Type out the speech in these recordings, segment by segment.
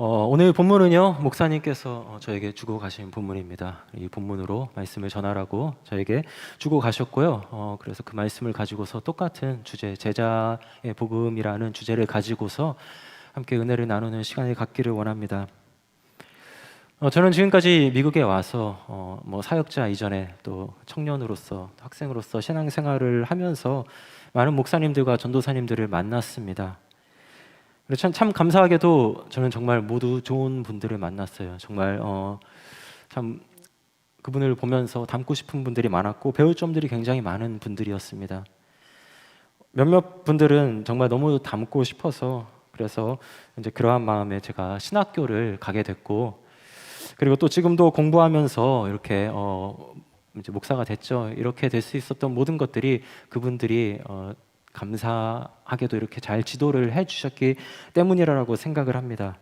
오늘 본문은요, 목사님께서 저에게 주고 가신 본문입니다. 이 본문으로 말씀을 전하라고 저에게 주고 가셨고요. 그래서 그 말씀을 가지고서 똑같은 주제, 제자의 복음이라는 주제를 가지고서 함께 은혜를 나누는 시간을 갖기를 원합니다. 저는 지금까지 미국에 와서 사역자 이전에 또 청년으로서, 학생으로서 신앙생활을 하면서 많은 목사님들과 전도사님들을 만났습니다. 참 감사하게도 저는 정말 모두 좋은 분들을 만났어요. 정말 참 그분을 보면서 닮고 싶은 분들이 많았고 배울 점들이 굉장히 많은 분들이었습니다. 몇몇 분들은 정말 너무 닮고 싶어서 그래서 이제 그러한 마음에 제가 신학교를 가게 됐고, 그리고 또 지금도 공부하면서 이렇게 이제 목사가 됐죠. 이렇게 될 수 있었던 모든 것들이 그분들이 감사하게도 이렇게 잘 지도를 해주셨기 때문이라고 생각을 합니다.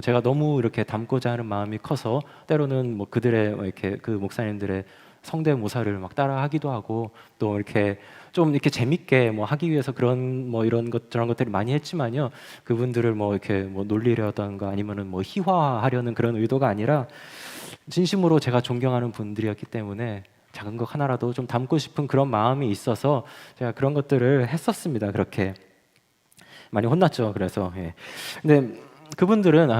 제가 너무 이렇게 닮고자 하는 마음이 커서 때로는 그들의 이렇게 그 목사님들의 성대모사를 막 따라하기도 하고, 또 이렇게 좀 이렇게 재밌게 하기 위해서 그런 이런 것 저런 것들을 많이 했지만요, 그분들을 이렇게 놀리려던가 아니면은 희화하려는 그런 의도가 아니라 진심으로 제가 존경하는 분들이었기 때문에 작은 것 하나라도 좀 담고 싶은 그런 마음이 있어서 제가 그런 것들을 했었습니다. 그렇게 많이 혼났죠. 그래서 근데 그분들은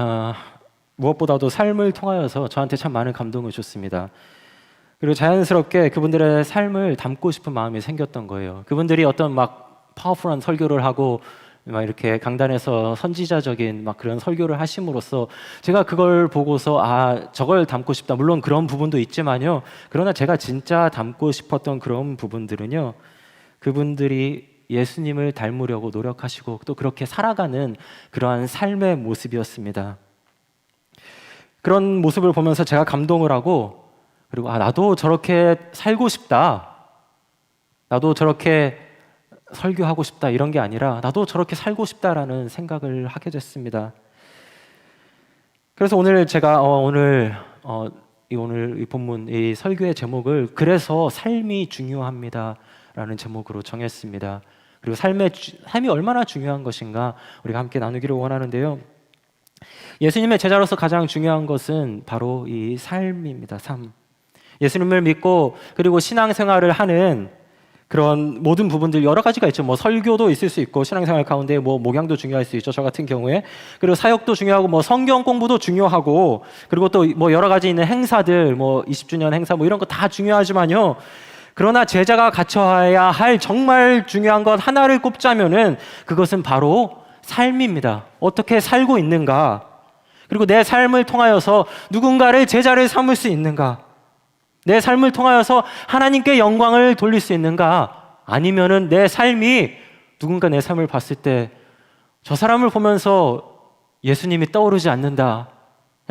무엇보다도 삶을 통하여서 저한테 참 많은 감동을 줬습니다. 그리고 자연스럽게 그분들의 삶을 담고 싶은 마음이 생겼던 거예요. 그분들이 어떤 파워풀한 설교를 하고 이렇게 강단에서 선지자적인 그런 설교를 하심으로써 제가 그걸 보고서 저걸 담고 싶다. 물론 그런 부분도 있지만요. 그러나 제가 진짜 담고 싶었던 그런 부분들은요, 그분들이 예수님을 닮으려고 노력하시고 또 그렇게 살아가는 그러한 삶의 모습이었습니다. 그런 모습을 보면서 제가 감동을 하고, 그리고 나도 저렇게 살고 싶다. 나도 저렇게 설교하고 싶다, 이런 게 아니라 나도 저렇게 살고 싶다라는 생각을 하게 됐습니다. 그래서 오늘 제가 오늘 이 본문, 이 설교의 제목을 그래서 삶이 중요합니다라는 제목으로 정했습니다. 그리고 삶이 얼마나 중요한 것인가 우리가 함께 나누기를 원하는데요. 예수님의 제자로서 가장 중요한 것은 바로 이 삶입니다. 삶. 예수님을 믿고 그리고 신앙생활을 하는 그런 모든 부분들 여러 가지가 있죠. 설교도 있을 수 있고, 신앙생활 가운데 목양도 중요할 수 있죠. 저 같은 경우에. 그리고 사역도 중요하고, 성경 공부도 중요하고, 그리고 또 여러 가지 있는 행사들, 20주년 행사 이런 거 다 중요하지만요. 그러나 제자가 갖춰야 할 정말 중요한 것 하나를 꼽자면은 그것은 바로 삶입니다. 어떻게 살고 있는가? 그리고 내 삶을 통하여서 누군가를 제자를 삼을 수 있는가? 내 삶을 통하여서 하나님께 영광을 돌릴 수 있는가? 아니면은 내 삶이 누군가 내 삶을 봤을 때 저 사람을 보면서 예수님이 떠오르지 않는다.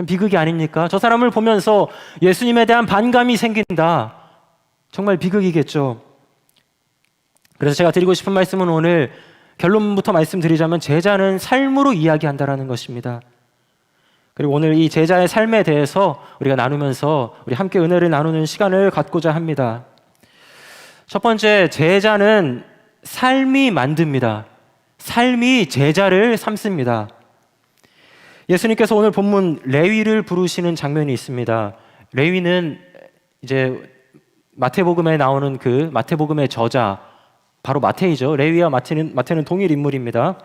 비극이 아닙니까? 저 사람을 보면서 예수님에 대한 반감이 생긴다. 정말 비극이겠죠. 그래서 제가 드리고 싶은 말씀은 오늘 결론부터 말씀드리자면 제자는 삶으로 이야기한다라는 것입니다. 그리고 오늘 이 제자의 삶에 대해서 우리가 나누면서 우리 함께 은혜를 나누는 시간을 갖고자 합니다. 첫 번째, 제자는 삶이 만듭니다. 삶이 제자를 삼습니다. 예수님께서 오늘 본문 레위를 부르시는 장면이 있습니다. 레위는 이제 마태복음에 나오는 그 마태복음의 저자, 바로 마태이죠. 레위와 마태는 동일 인물입니다.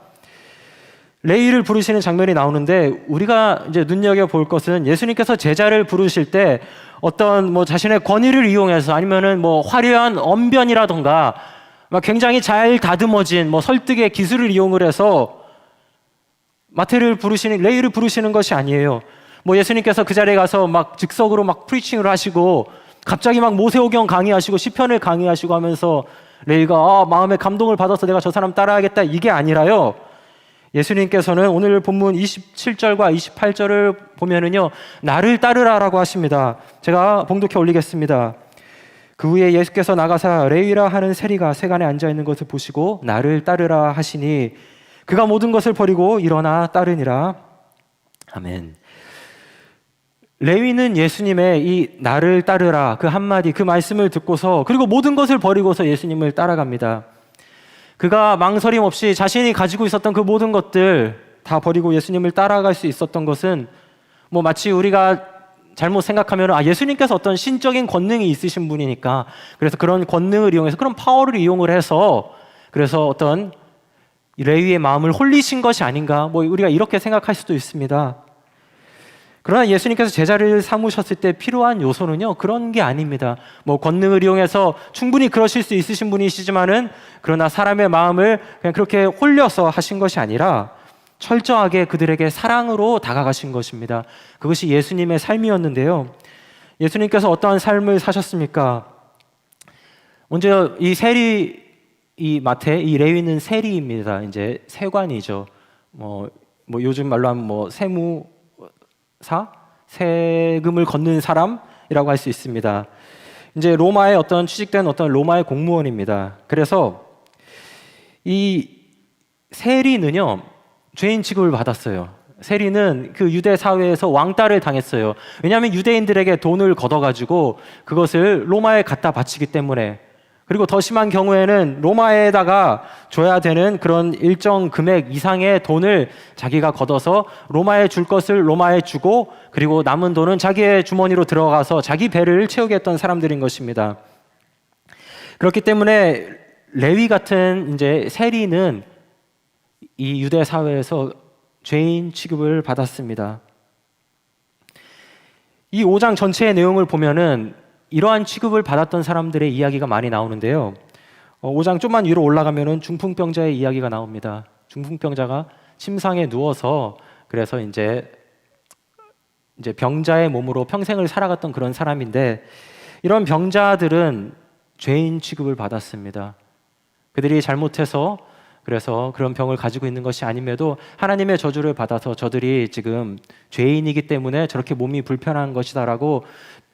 레위를 부르시는 장면이 나오는데 우리가 이제 눈여겨볼 것은 예수님께서 제자를 부르실 때 어떤 자신의 권위를 이용해서 아니면은 화려한 언변이라던가 굉장히 잘 다듬어진 설득의 기술을 이용을 해서 레위를 부르시는 것이 아니에요. 예수님께서 그 자리에 가서 즉석으로 프리칭을 하시고 갑자기 모세오경 강의하시고 시편을 강의하시고 하면서 레위가 마음에 감동을 받아서 내가 저 사람 따라하겠다, 이게 아니라요. 예수님께서는 오늘 본문 27절과 28절을 보면은요, 나를 따르라라고 하십니다. 제가 봉독해 올리겠습니다. 그 후에 예수께서 나가사 레위라 하는 세리가 세간에 앉아 있는 것을 보시고 나를 따르라 하시니 그가 모든 것을 버리고 일어나 따르니라. 아멘. 레위는 예수님의 이 나를 따르라 그 한마디, 그 말씀을 듣고서 그리고 모든 것을 버리고서 예수님을 따라갑니다. 그가 망설임 없이 자신이 가지고 있었던 그 모든 것들 다 버리고 예수님을 따라갈 수 있었던 것은 뭐 마치 우리가 잘못 생각하면 예수님께서 어떤 신적인 권능이 있으신 분이니까 그래서 그런 권능을 이용해서 그런 파워를 이용을 해서 그래서 어떤 레위의 마음을 홀리신 것이 아닌가 뭐 우리가 이렇게 생각할 수도 있습니다. 그러나 예수님께서 제자를 삼으셨을 때 필요한 요소는요 그런 게 아닙니다. 뭐 권능을 이용해서 충분히 그러실 수 있으신 분이시지만은 그러나 사람의 마음을 그냥 그렇게 홀려서 하신 것이 아니라 철저하게 그들에게 사랑으로 다가가신 것입니다. 그것이 예수님의 삶이었는데요. 예수님께서 어떠한 삶을 사셨습니까? 먼저 이 세리 이 마태 이 레위는 세리입니다. 이제 세관이죠. 뭐 요즘 말로 하면 뭐 세무사, 세금을 걷는 사람이라고 할 수 있습니다. 이제 로마의 어떤 취직된 어떤 로마의 공무원입니다. 그래서 이 세리는요 죄인 취급을 받았어요. 세리는 그 유대 사회에서 왕따를 당했어요. 왜냐하면 유대인들에게 돈을 걷어가지고 그것을 로마에 갖다 바치기 때문에 그리고 더 심한 경우에는 로마에다가 줘야 되는 그런 일정 금액 이상의 돈을 자기가 걷어서 로마에 줄 것을 로마에 주고 그리고 남은 돈은 자기의 주머니로 들어가서 자기 배를 채우게 했던 사람들인 것입니다. 그렇기 때문에 레위 같은 이제 세리는 이 유대 사회에서 죄인 취급을 받았습니다. 이 5장 전체의 내용을 보면은 이러한 취급을 받았던 사람들의 이야기가 많이 나오는데요. 5장 좀만 위로 올라가면은 중풍병자의 이야기가 나옵니다. 중풍병자가 침상에 누워서 그래서 이제 병자의 몸으로 평생을 살아갔던 그런 사람인데 이런 병자들은 죄인 취급을 받았습니다. 그들이 잘못해서 그래서 그런 병을 가지고 있는 것이 아님에도 하나님의 저주를 받아서 저들이 지금 죄인이기 때문에 저렇게 몸이 불편한 것이다라고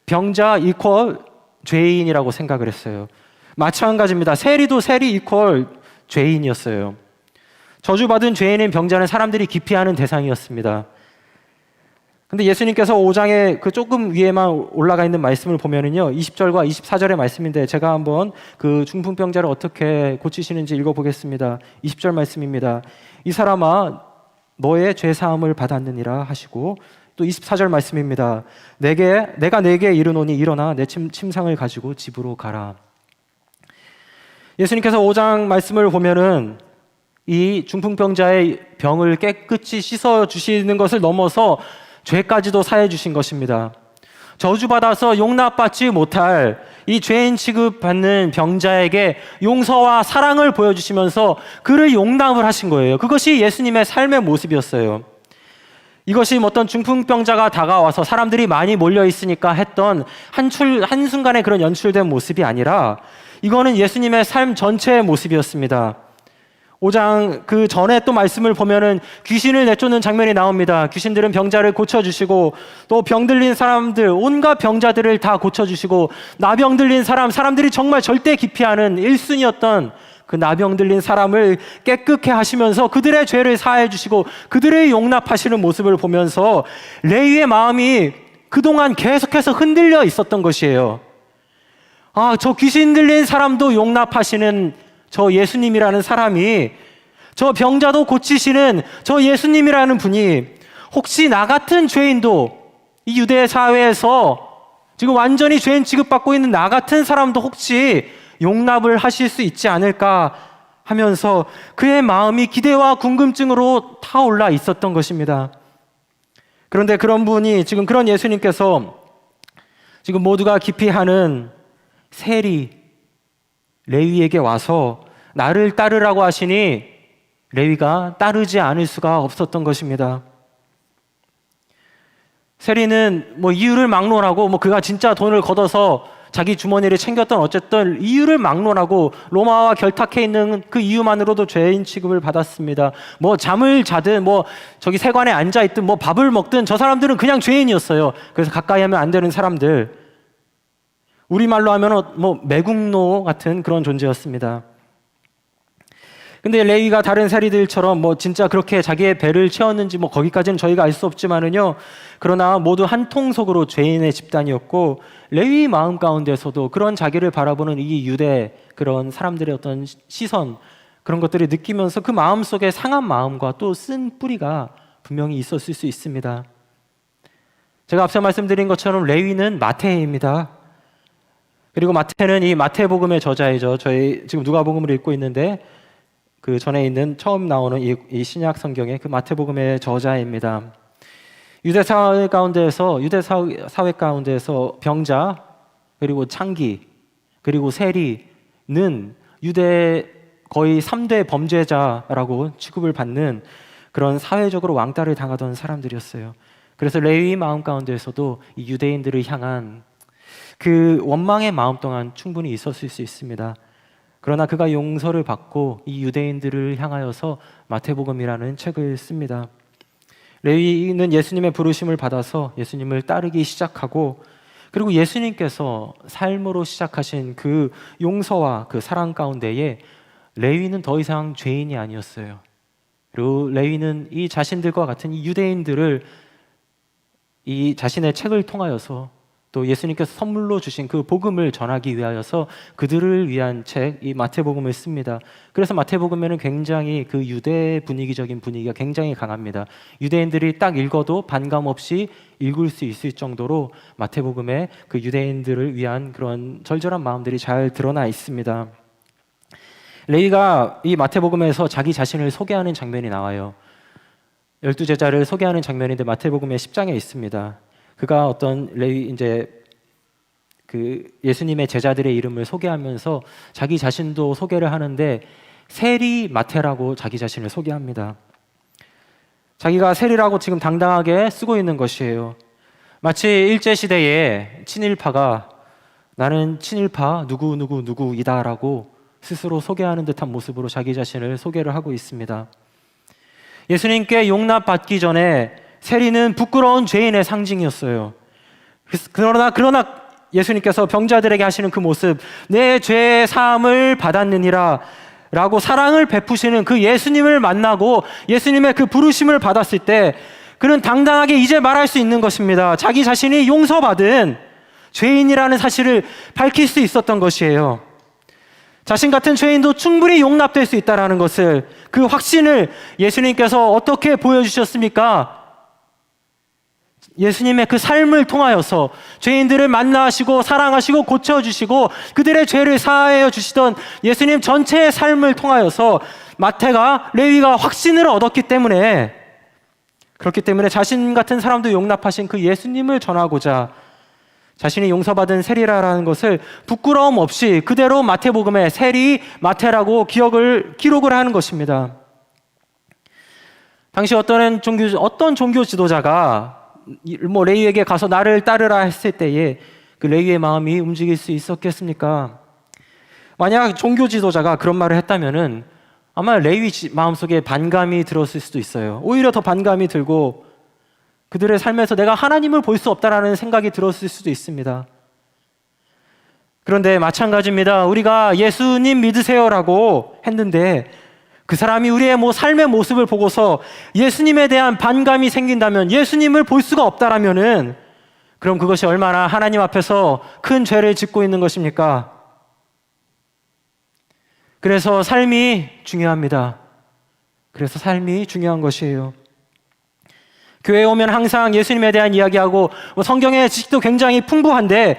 병자 이퀄 죄인이라고 생각을 했어요. 마찬가지입니다. 세리도 세리 이퀄 죄인이었어요. 저주받은 죄인인 병자는 사람들이 기피하는 대상이었습니다. 근데 예수님께서 5장의 그 조금 위에만 올라가 있는 말씀을 보면은요 20절과 24절의 말씀인데 제가 한번 그 중풍병자를 어떻게 고치시는지 읽어보겠습니다. 20절 말씀입니다. 이 사람아 너의 죄사함을 받았느니라 하시고 또 24절 말씀입니다. 내가 내게 이르노니 일어나 내 침상을 가지고 집으로 가라. 예수님께서 5장 말씀을 보면은 이 중풍병자의 병을 깨끗이 씻어 주시는 것을 넘어서 죄까지도 사해 주신 것입니다. 저주받아서 용납받지 못할 이 죄인 취급받는 병자에게 용서와 사랑을 보여주시면서 그를 용납을 하신 거예요. 그것이 예수님의 삶의 모습이었어요. 이것이 어떤 중풍병자가 다가와서 사람들이 많이 몰려 있으니까 했던 한순간의 그런 연출된 모습이 아니라 이거는 예수님의 삶 전체의 모습이었습니다. 5장 그 전에 또 말씀을 보면은 귀신을 내쫓는 장면이 나옵니다. 귀신들은 병자를 고쳐주시고 또 병 들린 사람들 온갖 병자들을 다 고쳐주시고 나병 들린 사람들이 정말 절대 기피하는 1순위였던 그 나병 들린 사람을 깨끗게 하시면서 그들의 죄를 사해 주시고 그들의 용납하시는 모습을 보면서 레위의 마음이 그동안 계속해서 흔들려 있었던 것이에요. 저 귀신 들린 사람도 용납하시는 저 예수님이라는 사람이 저 병자도 고치시는 저 예수님이라는 분이 혹시 나 같은 죄인도 이 유대 사회에서 지금 완전히 죄인 취급받고 있는 나 같은 사람도 혹시 용납을 하실 수 있지 않을까 하면서 그의 마음이 기대와 궁금증으로 타올라 있었던 것입니다. 그런데 그런 분이 지금 그런 예수님께서 지금 모두가 기피하는 세리 레위에게 와서 나를 따르라고 하시니 레위가 따르지 않을 수가 없었던 것입니다. 세리는 이유를 막론하고 그가 진짜 돈을 걷어서 자기 주머니를 챙겼던 어쨌든 이유를 막론하고 로마와 결탁해 있는 그 이유만으로도 죄인 취급을 받았습니다. 잠을 자든 저기 세관에 앉아 있든 밥을 먹든 저 사람들은 그냥 죄인이었어요. 그래서 가까이 하면 안 되는 사람들. 우리말로 하면 매국노 같은 그런 존재였습니다. 근데 레위가 다른 세리들처럼 진짜 그렇게 자기의 배를 채웠는지 거기까지는 저희가 알 수 없지만은요. 그러나 모두 한 통속으로 죄인의 집단이었고 레위 마음 가운데서도 그런 자기를 바라보는 이 유대 그런 사람들의 어떤 시선 그런 것들을 느끼면서 그 마음속에 상한 마음과 또 쓴 뿌리가 분명히 있었을 수 있습니다. 제가 앞서 말씀드린 것처럼 레위는 마태입니다. 그리고 마태는 이 마태복음의 저자이죠. 저희 지금 누가복음을 읽고 있는데 그 전에 있는 처음 나오는 이 신약 성경의 그 마태복음의 저자입니다. 유대 사회 가운데에서 병자 그리고 창기 그리고 세리는 유대 거의 3대 범죄자라고 취급을 받는 그런 사회적으로 왕따를 당하던 사람들이었어요. 그래서 레위 마음 가운데에서도 이 유대인들을 향한 그 원망의 마음 또한 충분히 있었을 수 있습니다. 그러나 그가 용서를 받고 이 유대인들을 향하여서 마태복음이라는 책을 씁니다. 레위는 예수님의 부르심을 받아서 예수님을 따르기 시작하고, 그리고 예수님께서 삶으로 시작하신 그 용서와 그 사랑 가운데에 레위는 더 이상 죄인이 아니었어요. 그리고 레위는 이 자신들과 같은 이 유대인들을 이 자신의 책을 통하여서 또 예수님께서 선물로 주신 그 복음을 전하기 위하여서 그들을 위한 책, 이 마태복음을 씁니다. 그래서 마태복음에는 굉장히 그 유대 분위기적인 분위기가 굉장히 강합니다. 유대인들이 딱 읽어도 반감 없이 읽을 수 있을 정도로 마태복음에 그 유대인들을 위한 그런 절절한 마음들이 잘 드러나 있습니다. 레위가 이 마태복음에서 자기 자신을 소개하는 장면이 나와요. 12제자를 소개하는 장면인데 마태복음의 10장에 있습니다. 그가 어떤 레위 이제 그 예수님의 제자들의 이름을 소개하면서 자기 자신도 소개를 하는데 세리 마태라고 자기 자신을 소개합니다. 자기가 세리라고 지금 당당하게 쓰고 있는 것이에요. 마치 일제시대에 친일파가 나는 친일파 누구이다라고 스스로 소개하는 듯한 모습으로 자기 자신을 소개를 하고 있습니다. 예수님께 용납받기 전에 세리는 부끄러운 죄인의 상징이었어요. 그러나 예수님께서 병자들에게 하시는 그 모습, 내 죄의 사함을 받았느니라 라고 사랑을 베푸시는 그 예수님을 만나고 예수님의 그 부르심을 받았을 때 그는 당당하게 이제 말할 수 있는 것입니다. 자기 자신이 용서받은 죄인이라는 사실을 밝힐 수 있었던 것이에요. 자신 같은 죄인도 충분히 용납될 수 있다는 것을, 그 확신을 예수님께서 어떻게 보여주셨습니까? 예수님의 그 삶을 통하여서 죄인들을 만나시고 사랑하시고 고쳐주시고 그들의 죄를 사하여 주시던 예수님 전체의 삶을 통하여서 마태가, 레위가 확신을 얻었기 때문에, 그렇기 때문에 자신 같은 사람도 용납하신 그 예수님을 전하고자 자신이 용서받은 세리라는 것을 부끄러움 없이 그대로 마태복음에 세리 마태라고 기록을 하는 것입니다. 당시 어떤 종교 지도자가 레위에게 가서 나를 따르라 했을 때에 그 레위의 마음이 움직일 수 있었겠습니까? 만약 종교 지도자가 그런 말을 했다면은 아마 레위 마음속에 반감이 들었을 수도 있어요. 오히려 더 반감이 들고 그들의 삶에서 내가 하나님을 볼 수 없다라는 생각이 들었을 수도 있습니다. 그런데 마찬가지입니다. 우리가 예수님 믿으세요라고 했는데 그 사람이 우리의 삶의 모습을 보고서 예수님에 대한 반감이 생긴다면, 예수님을 볼 수가 없다라면은 그럼 그것이 얼마나 하나님 앞에서 큰 죄를 짓고 있는 것입니까? 그래서 삶이 중요합니다. 그래서 삶이 중요한 것이에요. 교회에 오면 항상 예수님에 대한 이야기하고 성경의 지식도 굉장히 풍부한데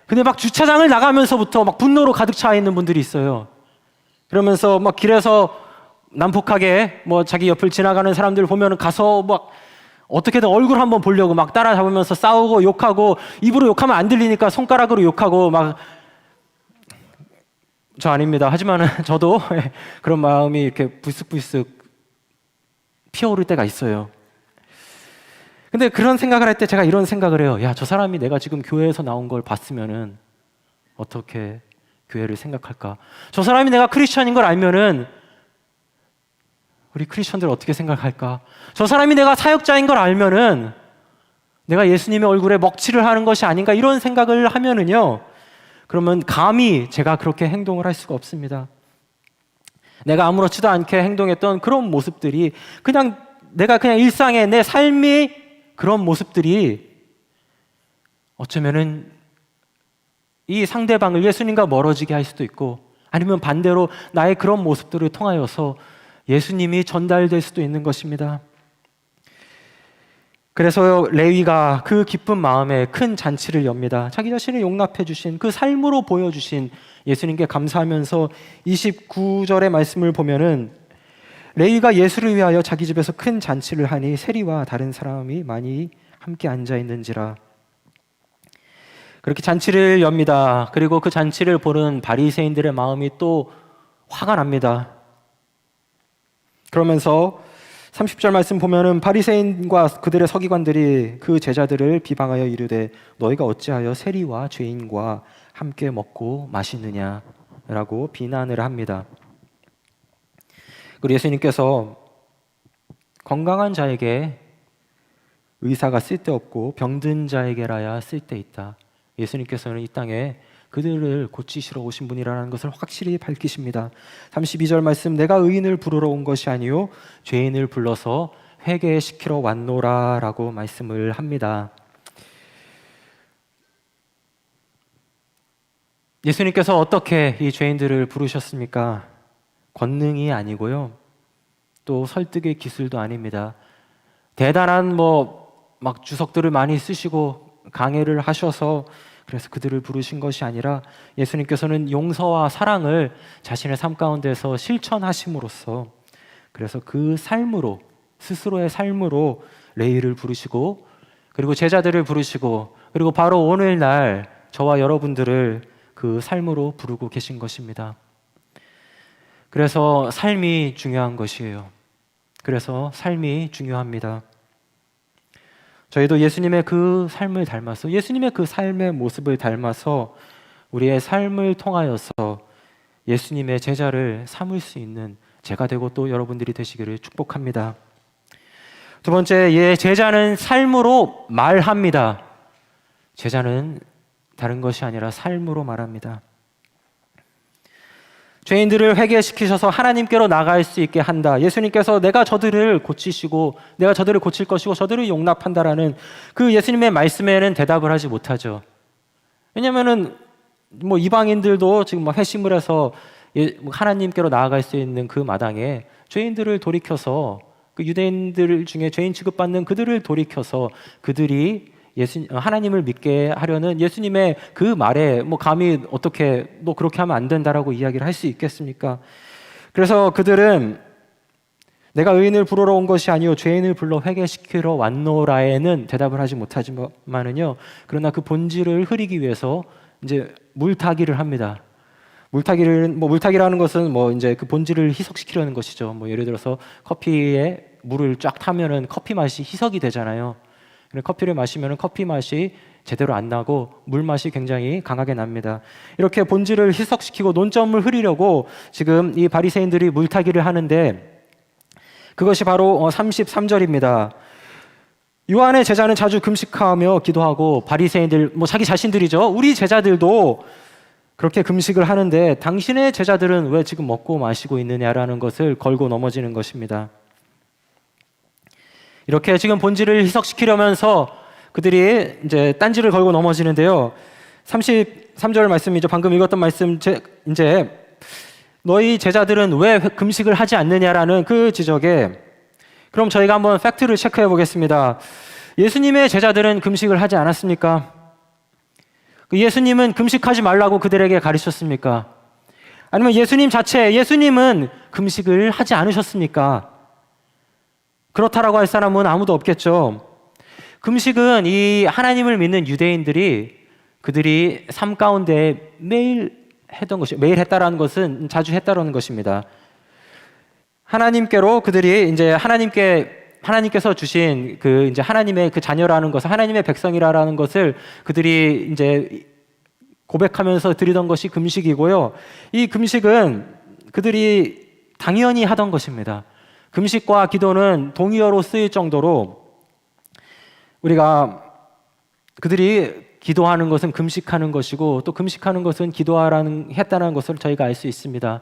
근데 막 주차장을 나가면서부터 막 분노로 가득 차 있는 분들이 있어요. 그러면서 막 길에서 난폭하게 자기 옆을 지나가는 사람들 보면 가서 막 어떻게든 얼굴 한번 보려고 막 따라잡으면서 싸우고 욕하고, 입으로 욕하면 안 들리니까 손가락으로 욕하고 막. 저 아닙니다. 하지만은 저도 그런 마음이 이렇게 불쑥불쑥 피어오를 때가 있어요. 근데 그런 생각을 할 때 제가 이런 생각을 해요. 야, 저 사람이 내가 지금 교회에서 나온 걸 봤으면은 어떻게 교회를 생각할까? 저 사람이 내가 크리스천인 걸 알면은 우리 크리스천들 어떻게 생각할까? 저 사람이 내가 사역자인 걸 알면은 내가 예수님의 얼굴에 먹칠을 하는 것이 아닌가, 이런 생각을 하면은요, 그러면 감히 제가 그렇게 행동을 할 수가 없습니다. 내가 아무렇지도 않게 행동했던 그런 모습들이 내가 그냥 일상의 내 삶이 그런 모습들이 어쩌면은 이 상대방을 예수님과 멀어지게 할 수도 있고, 아니면 반대로 나의 그런 모습들을 통하여서 예수님이 전달될 수도 있는 것입니다. 그래서 레위가 그 기쁜 마음에 큰 잔치를 엽니다. 자기 자신을 용납해 주신 그 삶으로 보여주신 예수님께 감사하면서 29절의 말씀을 보면은 레위가 예수를 위하여 자기 집에서 큰 잔치를 하니 세리와 다른 사람이 많이 함께 앉아 있는지라. 그렇게 잔치를 엽니다. 그리고 그 잔치를 보는 바리새인들의 마음이 또 화가 납니다. 그러면서 30절 말씀 보면은 바리새인과 그들의 서기관들이 그 제자들을 비방하여 이르되 너희가 어찌하여 세리와 죄인과 함께 먹고 마시느냐라고 비난을 합니다. 그리고 예수님께서 건강한 자에게 의사가 쓸데없고 병든 자에게라야 쓸데있다. 예수님께서는 이 땅에 그들을 고치시러 오신 분이라는 것을 확실히 밝히십니다. 32절 말씀, 내가 의인을 부르러 온 것이 아니요 죄인을 불러서 회개시키러 왔노라 라고 말씀을 합니다. 예수님께서 어떻게 이 죄인들을 부르셨습니까? 권능이 아니고요, 또 설득의 기술도 아닙니다. 대단한 막 주석들을 많이 쓰시고 강해를 하셔서 그래서 그들을 부르신 것이 아니라 예수님께서는 용서와 사랑을 자신의 삶 가운데서 실천하심으로써, 그래서 그 삶으로, 스스로의 삶으로 레위를 부르시고, 그리고 제자들을 부르시고, 그리고 바로 오늘날 저와 여러분들을 그 삶으로 부르고 계신 것입니다. 그래서 삶이 중요한 것이에요. 그래서 삶이 중요합니다. 저희도 예수님의 그 삶을 닮아서, 예수님의 그 삶의 모습을 닮아서 우리의 삶을 통하여서 예수님의 제자를 삼을 수 있는 제가 되고 또 여러분들이 되시기를 축복합니다. 두 번째, 제자는 삶으로 말합니다. 제자는 다른 것이 아니라 삶으로 말합니다. 죄인들을 회개시키셔서 하나님께로 나갈 수 있게 한다. 예수님께서 내가 저들을 고치시고 내가 저들을 고칠 것이고 저들을 용납한다라는 그 예수님의 말씀에는 대답을 하지 못하죠. 왜냐하면은 이방인들도 지금 회심을 해서 하나님께로 나아갈 수 있는 그 마당에 죄인들을 돌이켜서, 그 유대인들 중에 죄인 취급받는 그들을 돌이켜서 그들이 하나님을 믿게 하려는 예수님의 그 말에 감히 어떻게 너 그렇게 하면 안 된다라고 이야기를 할 수 있겠습니까? 그래서 그들은 내가 의인을 부르러 온 것이 아니요 죄인을 불러 회개시키러 왔노라에는 대답을 하지 못하지만은요, 그러나 그 본질을 흐리기 위해서 이제 물타기를 합니다. 물타기라는 것은 이제 그 본질을 희석시키려는 것이죠. 예를 들어서 커피에 물을 쫙 타면은 커피 맛이 희석이 되잖아요. 커피를 마시면 커피 맛이 제대로 안 나고 물 맛이 굉장히 강하게 납니다. 이렇게 본질을 희석시키고 논점을 흐리려고 지금 이 바리새인들이 물타기를 하는데, 그것이 바로 33절입니다. 요한의 제자는 자주 금식하며 기도하고, 바리새인들 자기 자신들이죠. 우리 제자들도 그렇게 금식을 하는데 당신의 제자들은 왜 지금 먹고 마시고 있느냐라는 것을 걸고 넘어지는 것입니다. 이렇게 지금 본질을 희석시키려면서 그들이 이제 딴지를 걸고 넘어지는데요. 33절 말씀이죠. 방금 읽었던 말씀, 이제 너희 제자들은 왜 금식을 하지 않느냐라는 그 지적에, 그럼 저희가 한번 팩트를 체크해 보겠습니다. 예수님의 제자들은 금식을 하지 않았습니까? 예수님은 금식하지 말라고 그들에게 가르쳤습니까? 아니면 예수님은 금식을 하지 않으셨습니까? 그렇다라고 할 사람은 아무도 없겠죠. 금식은 이 하나님을 믿는 유대인들이 그들이 삶 가운데 매일 했던 것이, 매일 했다라는 것은 자주 했다라는 것입니다. 하나님께로 그들이 이제 하나님께서 주신 그 이제 하나님의 그 자녀라는 것을, 하나님의 백성이라는 것을 그들이 이제 고백하면서 드리던 것이 금식이고요. 이 금식은 그들이 당연히 하던 것입니다. 금식과 기도는 동의어로 쓰일 정도로 우리가 그들이 기도하는 것은 금식하는 것이고, 또 금식하는 것은 했다는 것을 저희가 알 수 있습니다.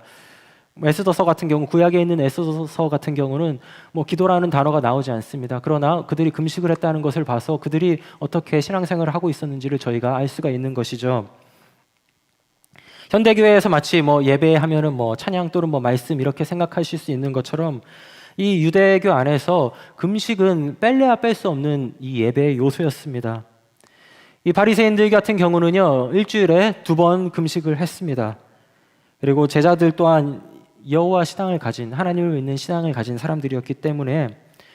에스더서 같은 경우, 구약에 있는 에스더서 같은 경우는 기도라는 단어가 나오지 않습니다. 그러나 그들이 금식을 했다는 것을 봐서 그들이 어떻게 신앙생활을 하고 있었는지를 저희가 알 수가 있는 것이죠. 현대교회에서 마치 뭐 예배하면은 뭐 찬양 또는 뭐 말씀 이렇게 생각하실 수 있는 것처럼 이 유대교 안에서 금식은 뺄래야 뺄 수 없는 이 예배의 요소였습니다. 이 바리새인들 같은 경우는요, 일주일에 2번 금식을 했습니다. 그리고 제자들 또한 여호와 신앙을 가진, 하나님을 믿는 신앙을 가진 사람들이었기 때문에,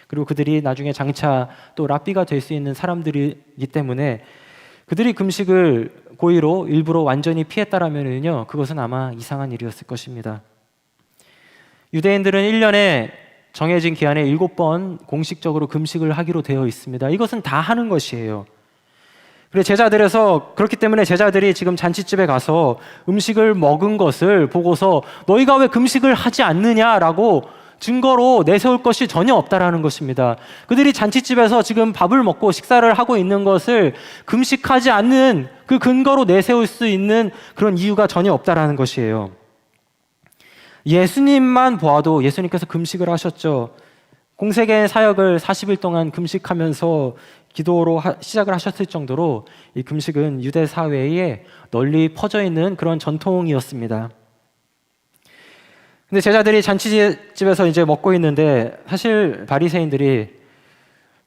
그리고 그들이 나중에 장차 또 랍비가 될 수 있는 사람들이기 때문에 그들이 금식을 고의로 일부러 완전히 피했다라면요, 그것은 아마 이상한 일이었을 것입니다. 유대인들은 1년에 정해진 기한에 7번 공식적으로 금식을 하기로 되어 있습니다. 이것은 다 하는 것이에요. 그래 제자들에서 그렇기 때문에 제자들이 지금 잔치집에 가서 음식을 먹은 것을 보고서 너희가 왜 금식을 하지 않느냐라고 증거로 내세울 것이 전혀 없다라는 것입니다. 그들이 잔치집에서 지금 밥을 먹고 식사를 하고 있는 것을 금식하지 않는 그 근거로 내세울 수 있는 그런 이유가 전혀 없다라는 것이에요. 예수님만 보아도 예수님께서 금식을 하셨죠. 공생애 사역을 40일 동안 금식하면서 기도로 시작을 하셨을 정도로 이 금식은 유대 사회에 널리 퍼져 있는 그런 전통이었습니다. 근데 제자들이 잔치집에서 이제 먹고 있는데 사실 바리새인들이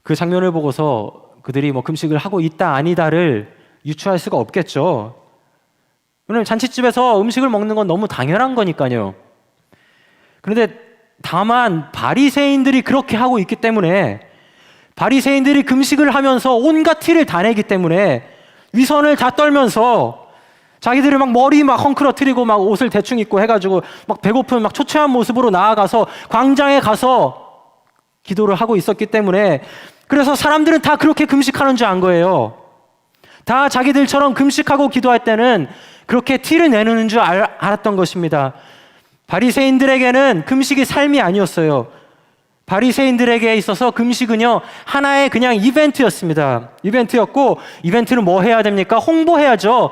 그 장면을 보고서 그들이 뭐 금식을 하고 있다 아니다를 유추할 수가 없겠죠. 왜냐면 잔치집에서 음식을 먹는 건 너무 당연한 거니까요. 그런데 다만 바리새인들이 그렇게 하고 있기 때문에, 바리새인들이 금식을 하면서 온갖 티를 다 내기 때문에 위선을 다 떨면서 자기들이 막 머리 막 헝클어뜨리고 막 옷을 대충 입고 해가지고 막 배고픈 막 초췌한 모습으로 나아가서 광장에 가서 기도를 하고 있었기 때문에, 그래서 사람들은 다 그렇게 금식하는 줄 안 거예요. 다 자기들처럼 금식하고 기도할 때는 그렇게 티를 내는 줄 알았던 것입니다. 바리새인들에게는 금식이 삶이 아니었어요. 바리새인들에게 있어서 금식은요, 하나의 그냥 이벤트였습니다. 이벤트였고, 이벤트는 뭐 해야 됩니까? 홍보해야죠.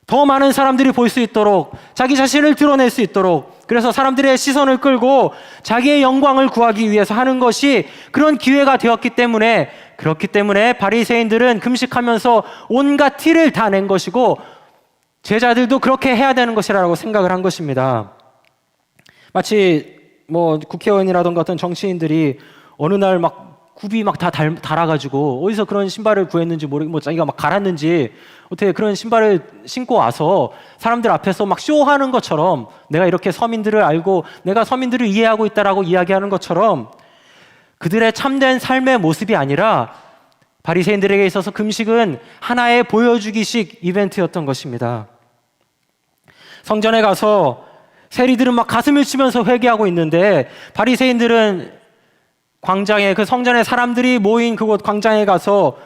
더 많은 사람들이 볼 수 있도록, 자기 자신을 드러낼 수 있도록, 그래서 사람들의 시선을 끌고 자기의 영광을 구하기 위해서 하는 것이 그런 기회가 되었기 때문에, 그렇기 때문에 바리새인들은 금식하면서 온갖 티를 다 낸 것이고, 제자들도 그렇게 해야 되는 것이라고 생각을 한 것입니다. 마치 뭐 국회의원이라던가 어떤 정치인들이 어느 날 막 굽이 막 다 달아가지고 어디서 그런 신발을 구했는지 모르겠고, 뭐 자기가 막 갈았는지 어떻게 그런 신발을 신고 와서 사람들 앞에서 막 쇼하는 것처럼, 내가 이렇게 서민들을 알고 내가 서민들을 이해하고 있다라고 이야기하는 것처럼, 그들의 참된 삶의 모습이 아니라 바리새인들에게 있어서 금식은 하나의 보여주기식 이벤트였던 것입니다. 성전에 가서 세리들은 막 가슴을 치면서 회개하고 있는데, 바리새인들은 광장에, 그 성전에 사람들이 모인 그곳 광장에 가서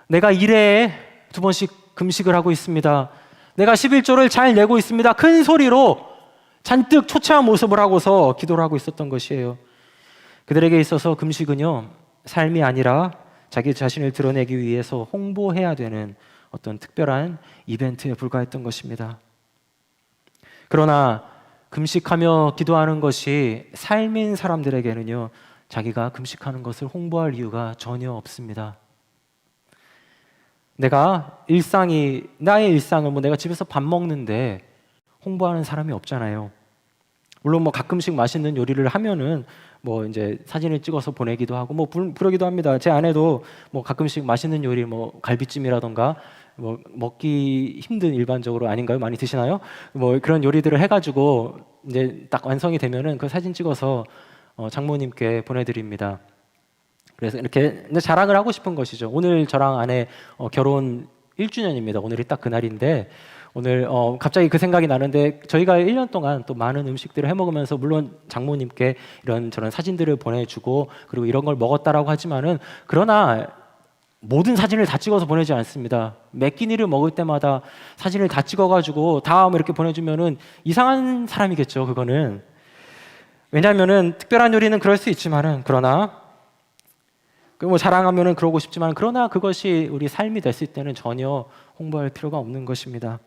내가 1회에 2번씩 금식을 하고 있습니다, 내가 11조를 잘 내고 있습니다, 큰 소리로 잔뜩 초췌한 모습을 하고서 기도를 하고 있었던 것이에요. 그들에게 있어서 금식은요, 삶이 아니라 자기 자신을 드러내기 위해서 홍보해야 되는 어떤 특별한 이벤트에 불과했던 것입니다. 그러나 금식하며 기도하는 것이 삶인 사람들에게는요, 자기가 금식하는 것을 홍보할 이유가 전혀 없습니다. 나의 일상은 뭐 내가 집에서 밥 먹는데 홍보하는 사람이 없잖아요. 물론 뭐 가끔씩 맛있는 요리를 하면은 뭐 이제 사진을 찍어서 보내기도 하고 뭐 부르기도 합니다. 제 아내도 뭐 가끔씩 맛있는 요리, 뭐 갈비찜이라던가 뭐 먹기 힘든, 일반적으로 아닌가요? 많이 드시나요? 뭐 그런 요리들을 해가지고 이제 딱 완성이 되면은 그 사진 찍어서 장모님께 보내드립니다. 그래서 이렇게 자랑을 하고 싶은 것이죠. 오늘 저랑 아내 결혼 1주년입니다. 오늘이 딱 그날인데, 오늘 갑자기 그 생각이 나는데, 저희가 1년 동안 또 많은 음식들을 해먹으면서 물론 장모님께 이런저런 사진들을 보내주고 그리고 이런 걸 먹었다라고 하지만은, 그러나 모든 사진을 다 찍어서 보내지 않습니다. 몇 끼니를 먹을 때마다 사진을 다 찍어가지고 다음 이렇게 보내주면은 이상한 사람이겠죠, 그거는. 왜냐하면은 특별한 요리는 그럴 수 있지만은, 그러나 뭐 자랑하면은 그러고 싶지만, 그러나 그것이 우리 삶이 됐을 때는 전혀 홍보할 필요가 없는 것입니다.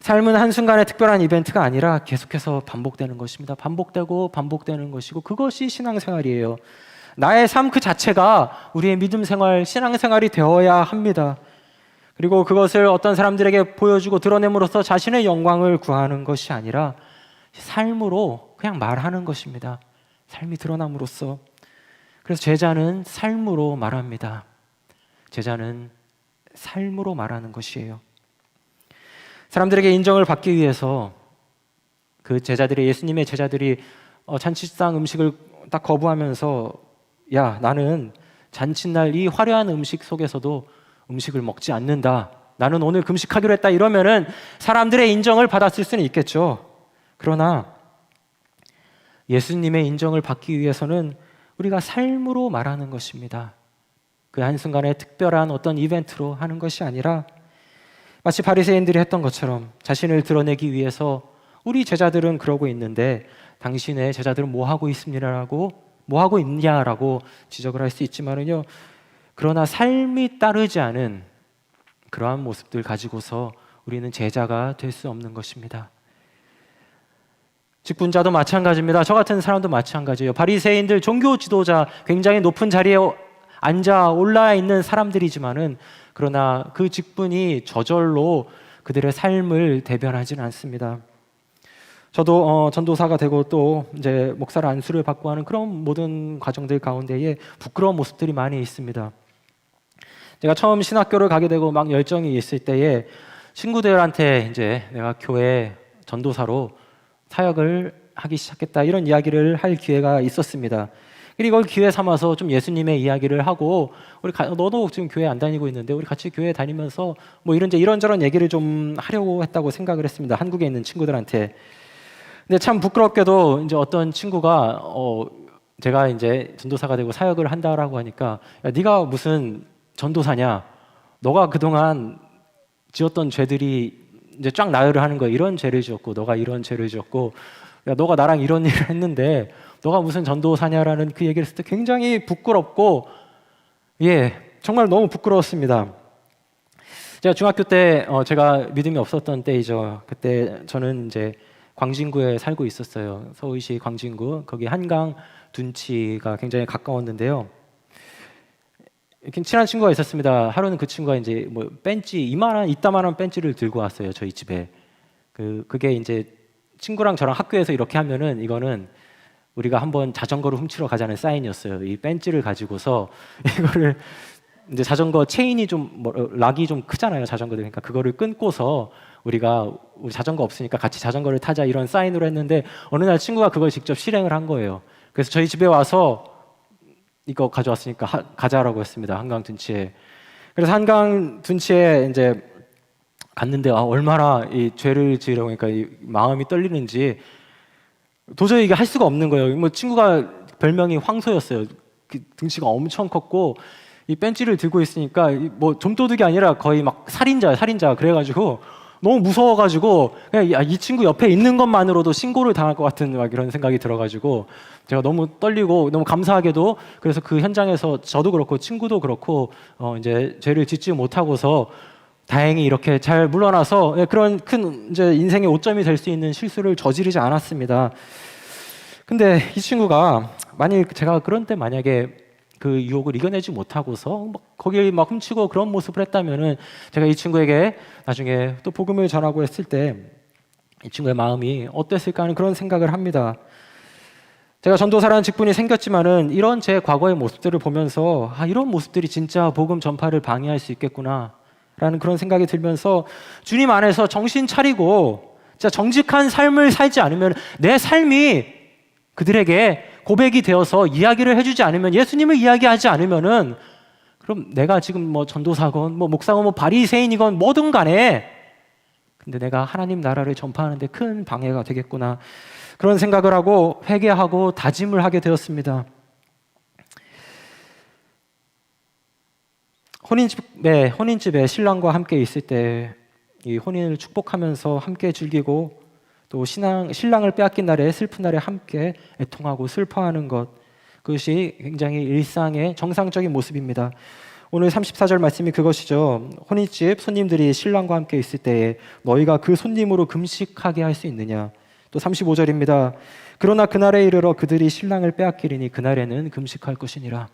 삶은 한순간의 특별한 이벤트가 아니라 계속해서 반복되는 것입니다. 반복되고 반복되는 것이고, 그것이 신앙생활이에요. 나의 삶 그 자체가 우리의 믿음 생활, 신앙생활이 되어야 합니다. 그리고 그것을 어떤 사람들에게 보여주고 드러냄으로써 자신의 영광을 구하는 것이 아니라 삶으로 그냥 말하는 것입니다. 삶이 드러남으로써. 그래서 제자는 삶으로 말합니다. 제자는 삶으로 말하는 것이에요. 사람들에게 인정을 받기 위해서 그 제자들이, 예수님의 제자들이 잔치상 음식을 딱 거부하면서, 야, 나는 잔칫날 이 화려한 음식 속에서도 음식을 먹지 않는다, 나는 오늘 금식하기로 했다, 이러면은 사람들의 인정을 받았을 수는 있겠죠. 그러나 예수님의 인정을 받기 위해서는 우리가 삶으로 말하는 것입니다. 그 한순간에 특별한 어떤 이벤트로 하는 것이 아니라 마치 바리새인들이 했던 것처럼 자신을 드러내기 위해서 우리 제자들은 그러고 있는데 당신의 제자들은 뭐 하고 있냐라고 지적을 할 수 있지만은요, 그러나 삶이 따르지 않은 그러한 모습들 가지고서 우리는 제자가 될 수 없는 것입니다. 직분자도 마찬가지입니다. 저 같은 사람도 마찬가지예요. 바리새인들, 종교 지도자, 굉장히 높은 자리에 앉아 올라 있는 사람들이지만은 그러나 그 직분이 저절로 그들의 삶을 대변하지는 않습니다. 저도 전도사가 되고 또 이제 목사를 안수를 받고 하는 그런 모든 과정들 가운데에 부끄러운 모습들이 많이 있습니다. 제가 처음 신학교를 가게 되고 막 열정이 있을 때에 친구들한테 이제 내가 교회 전도사로 사역을 하기 시작했다, 이런 이야기를 할 기회가 있었습니다. 이걸 기회 삼아서 좀 예수님의 이야기를 하고, 너도 지금 교회 안 다니고 있는데 우리 같이 교회 다니면서 뭐 이런저런 얘기를 좀 하려고 했다고 생각을 했습니다. 한국에 있는 친구들한테. 근데 참 부끄럽게도 이제 어떤 친구가 제가 이제 전도사가 되고 사역을 한다라고 하니까, 야, 네가 무슨 전도사냐? 너가 그동안 지었던 죄들이 이제 쫙 나열을 하는 거야. 이런 죄를 지었고, 너가 이런 죄를 지었고, 야, 너가 나랑 이런 일을 했는데 너가 무슨 전도사냐라는 그 얘기를 했을 때 굉장히 부끄럽고, 정말 너무 부끄러웠습니다. 제가 중학교 때 제가 믿음이 없었던 때이죠. 그때 저는 이제 광진구에 살고 있었어요. 서울시 광진구. 거기 한강 둔치가 굉장히 가까웠는데요. 이렇게 친한 친구가 있었습니다. 하루는 그 친구가 이제 뭐 벤치 이따만한 벤치를 들고 왔어요. 저희 집에. 그게 이제 친구랑 저랑 학교에서 이렇게 하면은 이거는 우리가 한번 자전거를 훔치러 가자는 사인이었어요. 이 벤치를 가지고서 이거를 이제 자전거 체인이 락이 좀 크잖아요. 자전거들. 그러니까 그거를 끊고서 우리 자전거 없으니까 같이 자전거를 타자, 이런 사인으로 했는데 어느 날 친구가 그걸 직접 실행을 한 거예요. 그래서 저희 집에 와서 이거 가져왔으니까 가자라고 했습니다. 한강 둔치에. 그래서 한강 둔치에 이제 갔는데 얼마나 이 죄를 지으려고 하니까 이 마음이 떨리는지 도저히 이게 할 수가 없는 거예요. 뭐 친구가 별명이 황소였어요. 그 등치가 엄청 컸고 이 벤치를 들고 있으니까 뭐 좀도둑이 아니라 거의 막 살인자. 그래가지고 너무 무서워가지고 그냥 이 친구 옆에 있는 것만으로도 신고를 당할 것 같은 막 이런 생각이 들어가지고 제가 너무 떨리고, 너무 감사하게도 그래서 그 현장에서 저도 그렇고 친구도 그렇고 이제 죄를 짓지 못하고서 다행히 이렇게 잘 물러나서 그런 큰 이제 인생의 오점이 될 수 있는 실수를 저지르지 않았습니다. 근데 이 친구가 제가 그런 때 만약에 그 유혹을 이겨내지 못하고서 거길 막 훔치고 그런 모습을 했다면은 제가 이 친구에게 나중에 또 복음을 전하고 했을 때 이 친구의 마음이 어땠을까 하는 그런 생각을 합니다. 제가 전도사라는 직분이 생겼지만은 이런 제 과거의 모습들을 보면서 이런 모습들이 진짜 복음 전파를 방해할 수 있겠구나 라는 그런 생각이 들면서 주님 안에서 정신 차리고 진짜 정직한 삶을 살지 않으면, 내 삶이 그들에게 고백이 되어서 이야기를 해주지 않으면, 예수님을 이야기하지 않으면은 그럼 내가 지금 뭐 전도사건 뭐 목사건 뭐 바리새인이건 뭐든 간에 근데 내가 하나님 나라를 전파하는 데 큰 방해가 되겠구나, 그런 생각을 하고 회개하고 다짐을 하게 되었습니다. 혼인집에 신랑과 함께 있을 때 이 혼인을 축복하면서 함께 즐기고 또 신랑을 빼앗긴 날에, 슬픈 날에 함께 애통하고 슬퍼하는 것, 그것이 굉장히 일상의 정상적인 모습입니다. 오늘 34절 말씀이 그것이죠. 혼인집 손님들이 신랑과 함께 있을 때에 너희가 그 손님으로 금식하게 할 수 있느냐. 또 35절입니다. 그러나 그날에 이르러 그들이 신랑을 빼앗기리니 그날에는 금식할 것이니라.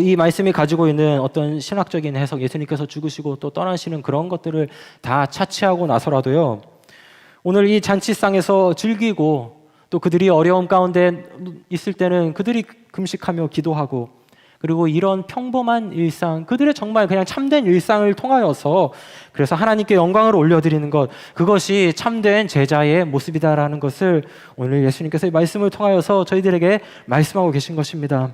이 말씀이 가지고 있는 어떤 신학적인 해석, 예수님께서 죽으시고 또 떠나시는 그런 것들을 다 차치하고 나서라도요, 오늘 이 잔치상에서 즐기고 또 그들이 어려움 가운데 있을 때는 그들이 금식하며 기도하고, 그리고 이런 평범한 일상, 그들의 정말 그냥 참된 일상을 통하여서 그래서 하나님께 영광을 올려드리는 것, 그것이 참된 제자의 모습이다라는 것을 오늘 예수님께서 이 말씀을 통하여서 저희들에게 말씀하고 계신 것입니다.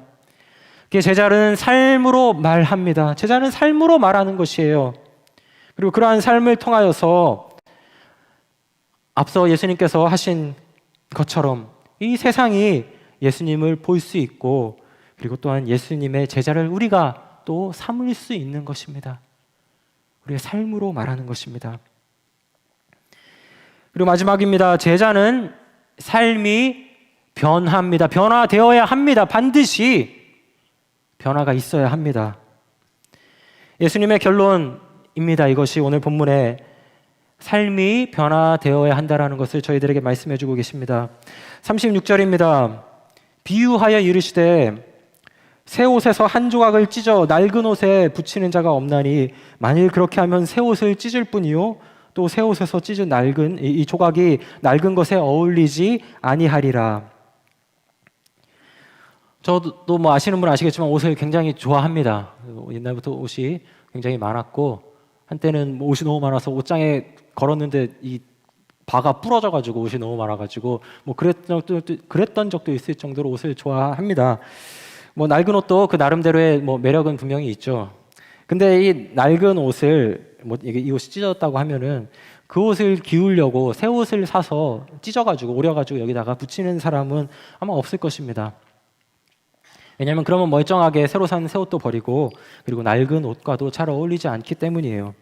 제자는 삶으로 말합니다. 제자는 삶으로 말하는 것이에요. 그리고 그러한 삶을 통하여서 앞서 예수님께서 하신 것처럼 이 세상이 예수님을 볼 수 있고, 그리고 또한 예수님의 제자를 우리가 또 삼을 수 있는 것입니다. 우리의 삶으로 말하는 것입니다. 그리고 마지막입니다. 제자는 삶이 변합니다. 변화되어야 합니다. 반드시 변화가 있어야 합니다. 예수님의 결론입니다. 이것이 오늘 본문에 삶이 변화되어야 한다라는 것을 저희들에게 말씀해 주고 계십니다. 36절입니다. 비유하여 이르시되 새 옷에서 한 조각을 찢어 낡은 옷에 붙이는 자가 없나니 만일 그렇게 하면 새 옷을 찢을 뿐이요 또 새 옷에서 찢은 낡은 이 조각이 낡은 것에 어울리지 아니하리라. 저도 아시는 분은 아시겠지만 옷을 굉장히 좋아합니다. 옛날부터 옷이 굉장히 많았고, 한때는 옷이 너무 많아서 옷장에 걸었는데 이 바가 부러져가지고 옷이 너무 많아가지고 그랬던 적도 있을 정도로 옷을 좋아합니다. 낡은 옷도 그 나름대로의 매력은 분명히 있죠. 근데 이 낡은 옷을 이 옷이 찢어졌다고 하면은 그 옷을 기우려고 새 옷을 사서 찢어가지고 오려가지고 여기다가 붙이는 사람은 아마 없을 것입니다. 왜냐하면 그러면 멀쩡하게 새로 산 새 옷도 버리고, 그리고 낡은 옷과도 잘 어울리지 않기 때문이에요.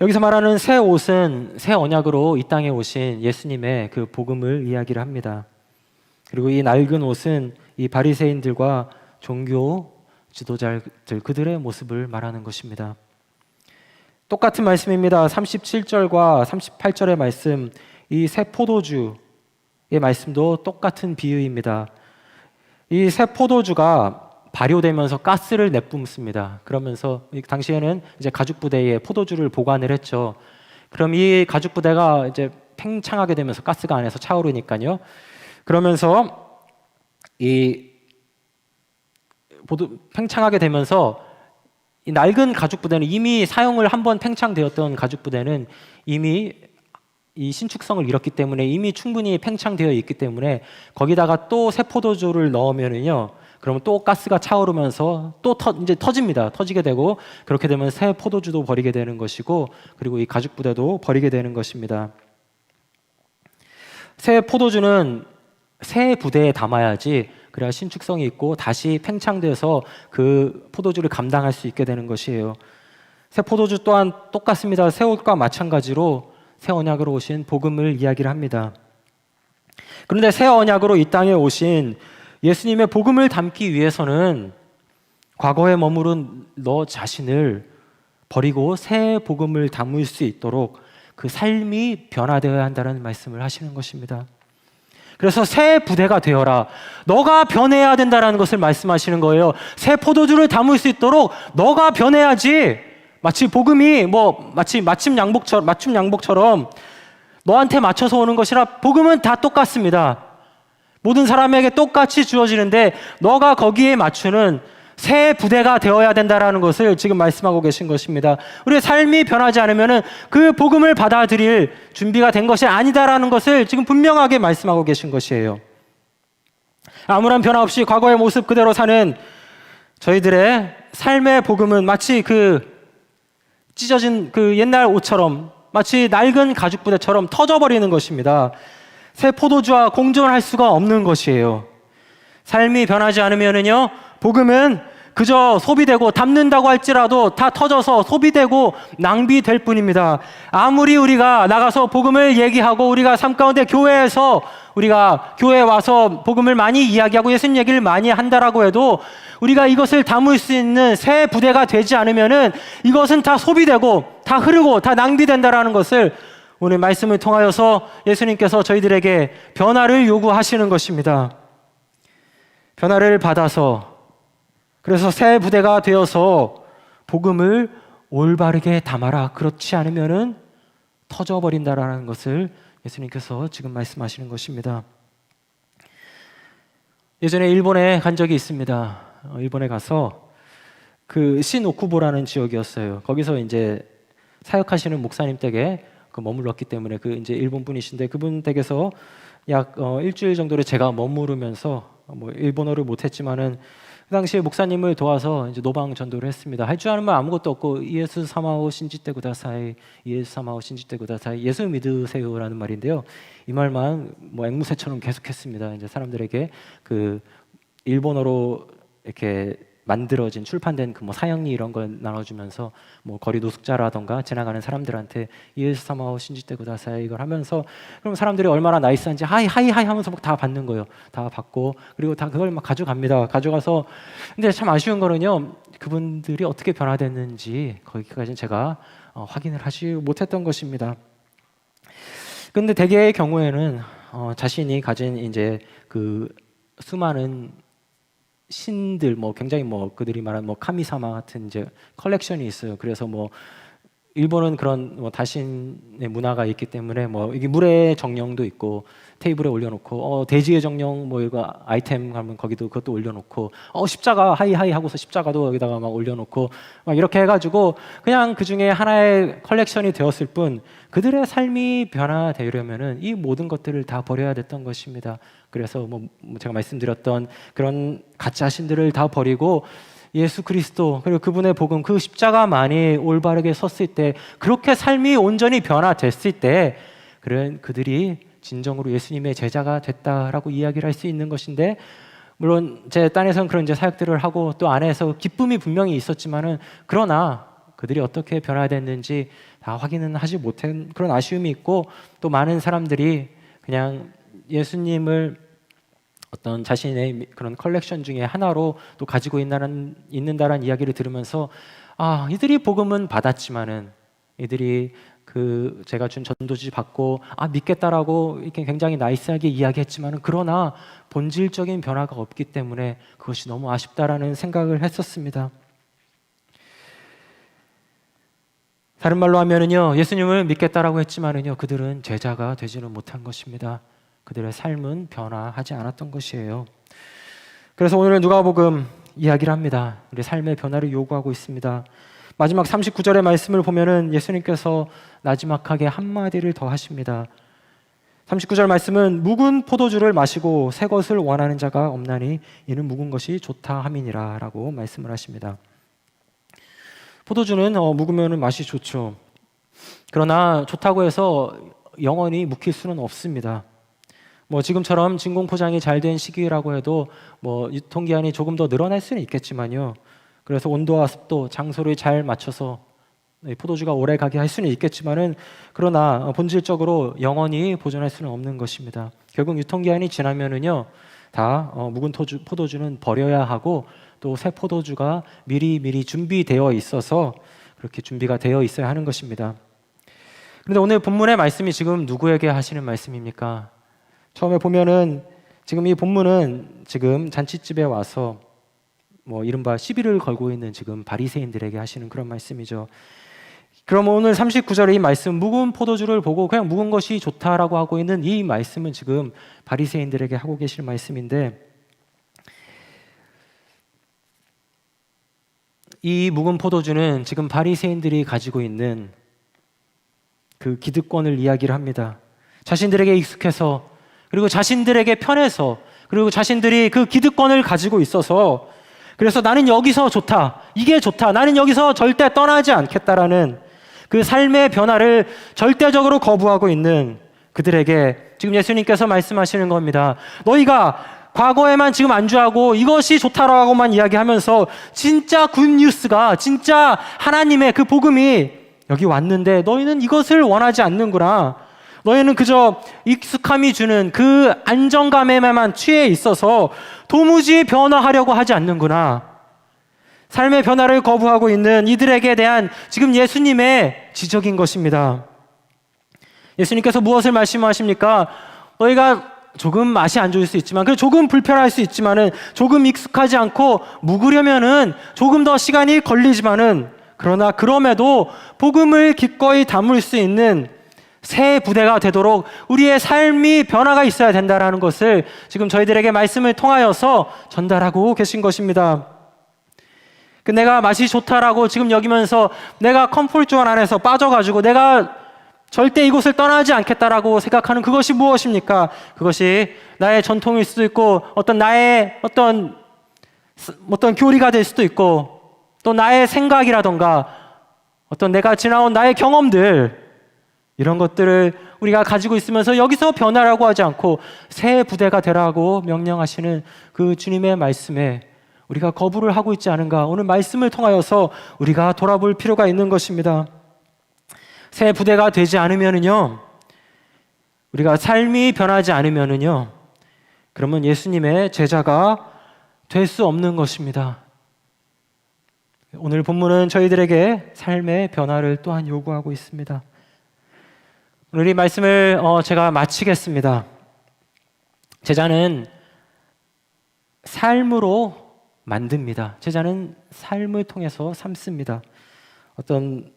여기서 말하는 새 옷은 새 언약으로 이 땅에 오신 예수님의 그 복음을 이야기를 합니다. 그리고 이 낡은 옷은 이 바리새인들과 종교 지도자들, 그들의 모습을 말하는 것입니다. 똑같은 말씀입니다. 37절과 38절의 말씀, 이 새 포도주의 말씀도 똑같은 비유입니다. 이 새 포도주가 발효되면서 가스를 내뿜습니다. 그러면서 당시에는 이제 가죽 부대에 포도주를 보관을 했죠. 그럼 이 가죽 부대가 이제 팽창하게 되면서 가스가 안에서 차오르니까요. 그러면서 팽창하게 되면서 이 낡은 가죽 부대는, 이미 사용을 한번 팽창되었던 가죽 부대는 이미 이 신축성을 잃었기 때문에, 이미 충분히 팽창되어 있기 때문에 거기다가 또 새 포도주를 넣으면은요, 그러면 또 가스가 차오르면서 또 이제 터집니다. 터지게 되고, 그렇게 되면 새 포도주도 버리게 되는 것이고, 그리고 이 가죽 부대도 버리게 되는 것입니다. 새 포도주는 새 부대에 담아야지, 그래야 신축성이 있고 다시 팽창돼서 그 포도주를 감당할 수 있게 되는 것이에요. 새 포도주 또한 똑같습니다. 새 옷과 마찬가지로 새 언약으로 오신 복음을 이야기를 합니다. 그런데 새 언약으로 이 땅에 오신 예수님의 복음을 담기 위해서는 과거에 머무른 너 자신을 버리고 새 복음을 담을 수 있도록 그 삶이 변화되어야 한다는 말씀을 하시는 것입니다. 그래서 새 부대가 되어라. 너가 변해야 된다는 것을 말씀하시는 거예요. 새 포도주를 담을 수 있도록 너가 변해야지. 마치 복음이 마치 맞춤 양복처럼 너한테 맞춰서 오는 것이라. 복음은 다 똑같습니다. 모든 사람에게 똑같이 주어지는데 너가 거기에 맞추는 새 부대가 되어야 된다는 것을 지금 말씀하고 계신 것입니다. 우리의 삶이 변하지 않으면 그 복음을 받아들일 준비가 된 것이 아니다라는 것을 지금 분명하게 말씀하고 계신 것이에요. 아무런 변화 없이 과거의 모습 그대로 사는 저희들의 삶의 복음은 마치 그 찢어진 그 옛날 옷처럼, 마치 낡은 가죽 부대처럼 터져버리는 것입니다. 새 포도주와 공존할 수가 없는 것이에요. 삶이 변하지 않으면은요, 복음은 그저 소비되고 담는다고 할지라도 다 터져서 소비되고 낭비될 뿐입니다. 아무리 우리가 나가서 복음을 얘기하고 우리가 삶 가운데 교회에서 우리가 교회에 와서 복음을 많이 이야기하고 예수님 얘기를 많이 한다라고 해도 우리가 이것을 담을 수 있는 새 부대가 되지 않으면은 이것은 다 소비되고 다 흐르고 다 낭비된다라는 것을 오늘 말씀을 통하여서 예수님께서 저희들에게 변화를 요구하시는 것입니다. 변화를 받아서 그래서 새 부대가 되어서 복음을 올바르게 담아라. 그렇지 않으면은 터져버린다라는 것을 예수님께서 지금 말씀하시는 것입니다. 예전에 일본에 간 적이 있습니다. 일본에 가서 그 신오쿠보라는 지역이었어요. 거기서 이제 사역하시는 목사님 댁에 머물렀기 때문에 그 이제 일본 분이신데 그분 댁에서 약 일주일 정도를 제가 머무르면서 뭐 일본어를 못했지만은 그 당시에 목사님을 도와서 이제 노방 전도를 했습니다. 할 줄 아는 말 아무것도 없고 이에스 사마오 신지테 구다사이, 이에스 사마오 신지테 구다사이, 예수 믿으세요라는 말인데요. 이 말만 뭐 앵무새처럼 계속했습니다. 이제 사람들에게 그 일본어로 이렇게 만들어진 출판된 그 뭐 사형리 이런 걸 나눠주면서 뭐 거리 노숙자라던가 지나가는 사람들한테 이에스 사마오 신지테 구다사이 이걸 하면서 그럼 사람들이 얼마나 나이스한지 하이 하이 하이 하면서 막 다 받는 거예요. 다 받고 그리고 다 그걸 막 가져갑니다. 가져가서 근데 참 아쉬운 거는요. 그분들이 어떻게 변화됐는지 거기까지는 제가 확인을 하지 못했던 것입니다. 근데 대개의 경우에는 자신이 가진 이제 그 수많은 신들 뭐 굉장히 뭐 그들이 말하는 뭐 카미사마 같은 이제 컬렉션이 있어요. 그래서 뭐 일본은 그런 뭐 다신의 문화가 있기 때문에 뭐 이게 물의 정령도 있고 테이블에 올려놓고 대지의 정령 뭐 이거 아이템 하면 거기도 그것도 올려놓고 십자가 하이하이 하고서 십자가도 여기다가 막 올려놓고 막 이렇게 해가지고 그냥 그 중에 하나의 컬렉션이 되었을 뿐 그들의 삶이 변화되려면은 이 모든 것들을 다 버려야 됐던 것입니다. 그래서 뭐 제가 말씀드렸던 그런 가짜 신들을 다 버리고 예수 그리스도 그리고 그분의 복음 그 십자가만이 올바르게 섰을 때 그렇게 삶이 온전히 변화됐을 때 그들이 진정으로 예수님의 제자가 됐다라고 이야기를 할 수 있는 것인데 물론 제 딴에서는 그런 이제 사역들을 하고 또 안에서 기쁨이 분명히 있었지만은 그러나 그들이 어떻게 변화됐는지 다 확인은 하지 못한 그런 아쉬움이 있고 또 많은 사람들이 그냥 예수님을 어떤 자신의 그런 컬렉션 중에 하나로 또 가지고 있는다라는 이야기를 들으면서 이들이 복음은 받았지만은 이들이 그 제가 준 전도지 받고 믿겠다라고 이렇게 굉장히 나이스하게 이야기했지만은 그러나 본질적인 변화가 없기 때문에 그것이 너무 아쉽다라는 생각을 했었습니다. 다른 말로 하면은요, 예수님을 믿겠다라고 했지만은요, 그들은 제자가 되지는 못한 것입니다. 그들의 삶은 변화하지 않았던 것이에요. 그래서 오늘은 누가복음 이야기를 합니다. 우리 삶의 변화를 요구하고 있습니다. 마지막 39절의 말씀을 보면은 예수님께서 나지막하게 한마디를 더 하십니다. 39절 말씀은 묵은 포도주를 마시고 새 것을 원하는 자가 없나니 이는 묵은 것이 좋다 함이니라 라고 말씀을 하십니다. 포도주는 묵으면 맛이 좋죠. 그러나 좋다고 해서 영원히 묵힐 수는 없습니다. 뭐 지금처럼 진공 포장이 잘 된 시기라고 해도 뭐 유통기한이 조금 더 늘어날 수는 있겠지만요. 그래서 온도와 습도, 장소를 잘 맞춰서 포도주가 오래 가게 할 수는 있겠지만은 그러나 본질적으로 영원히 보존할 수는 없는 것입니다. 결국 유통기한이 지나면은요, 다 묵은 포도주는 버려야 하고 또 새 포도주가 미리 준비되어 있어서 그렇게 준비가 되어 있어야 하는 것입니다. 그런데 오늘 본문의 말씀이 지금 누구에게 하시는 말씀입니까? 처음에 보면은 지금 이 본문은 지금 잔치집에 와서 뭐 이른바 시비를 걸고 있는 지금 바리새인들에게 하시는 그런 말씀이죠. 그럼 오늘 39절의 이 말씀, 묵은 포도주를 보고 그냥 묵은 것이 좋다라고 하고 있는 이 말씀은 지금 바리새인들에게 하고 계실 말씀인데, 이 묵은 포도주는 지금 바리새인들이 가지고 있는 그 기득권을 이야기를 합니다. 자신들에게 익숙해서, 그리고 자신들에게 편해서, 그리고 자신들이 그 기득권을 가지고 있어서, 그래서 나는 여기서 좋다, 이게 좋다, 나는 여기서 절대 떠나지 않겠다라는 그 삶의 변화를 절대적으로 거부하고 있는 그들에게 지금 예수님께서 말씀하시는 겁니다. 너희가 과거에만 지금 안주하고 이것이 좋다라고만 이야기하면서 진짜 굿뉴스가, 진짜 하나님의 그 복음이 여기 왔는데 너희는 이것을 원하지 않는구나. 너희는 그저 익숙함이 주는 그 안정감에만 취해 있어서 도무지 변화하려고 하지 않는구나. 삶의 변화를 거부하고 있는 이들에게 대한 지금 예수님의 지적인 것입니다. 예수님께서 무엇을 말씀하십니까? 너희가 조금 맛이 안 좋을 수 있지만, 그리고 조금 불편할 수 있지만은, 조금 익숙하지 않고 묵으려면은 조금 더 시간이 걸리지만은, 그러나 그럼에도 복음을 기꺼이 담을 수 있는 새 부대가 되도록 우리의 삶이 변화가 있어야 된다라는 것을 지금 저희들에게 말씀을 통하여서 전달하고 계신 것입니다. 내가 맛이 좋다라고 지금 여기면서 내가 컴포트존 안에서 빠져가지고 내가 절대 이곳을 떠나지 않겠다라고 생각하는 그것이 무엇입니까? 그것이 나의 전통일 수도 있고 나의 어떤 교리가 될 수도 있고 또 나의 생각이라던가 내가 지나온 나의 경험들, 이런 것들을 우리가 가지고 있으면서 여기서 변화라고 하지 않고 새 부대가 되라고 명령하시는 그 주님의 말씀에 우리가 거부를 하고 있지 않은가, 오늘 말씀을 통하여서 우리가 돌아볼 필요가 있는 것입니다. 새 부대가 되지 않으면은요, 우리가 삶이 변하지 않으면은요, 그러면 예수님의 제자가 될 수 없는 것입니다. 오늘 본문은 저희들에게 삶의 변화를 또한 요구하고 있습니다. 오늘 이 말씀을 제가 마치겠습니다. 제자는 삶으로 만듭니다. 제자는 삶을 통해서 삶습니다. 어떤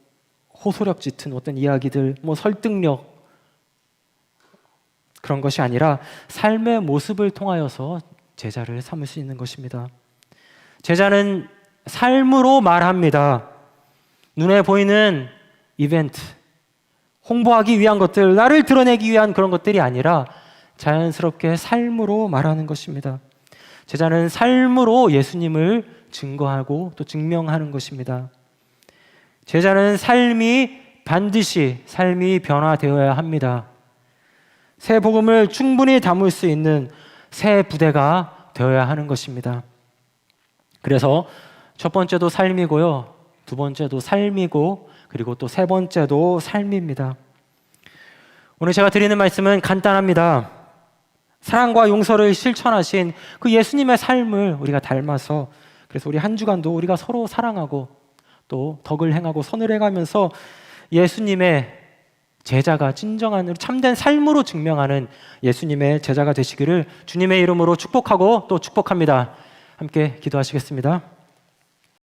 호소력 짙은 어떤 이야기들, 설득력, 그런 것이 아니라 삶의 모습을 통하여서 제자를 삼을 수 있는 것입니다. 제자는 삶으로 말합니다. 눈에 보이는 이벤트, 홍보하기 위한 것들, 나를 드러내기 위한 그런 것들이 아니라 자연스럽게 삶으로 말하는 것입니다. 제자는 삶으로 예수님을 증거하고 또 증명하는 것입니다. 제자는 반드시 삶이 변화되어야 합니다. 새 복음을 충분히 담을 수 있는 새 부대가 되어야 하는 것입니다. 그래서 첫 번째도 삶이고요, 두 번째도 삶이고, 그리고 또 세 번째도 삶입니다. 오늘 제가 드리는 말씀은 간단합니다. 사랑과 용서를 실천하신 그 예수님의 삶을 우리가 닮아서, 그래서 우리 한 주간도 우리가 서로 사랑하고 또 덕을 행하고 선을 행하면서 예수님의 제자가 진정한 참된 삶으로 증명하는 예수님의 제자가 되시기를 주님의 이름으로 축복하고 또 축복합니다. 함께 기도하시겠습니다.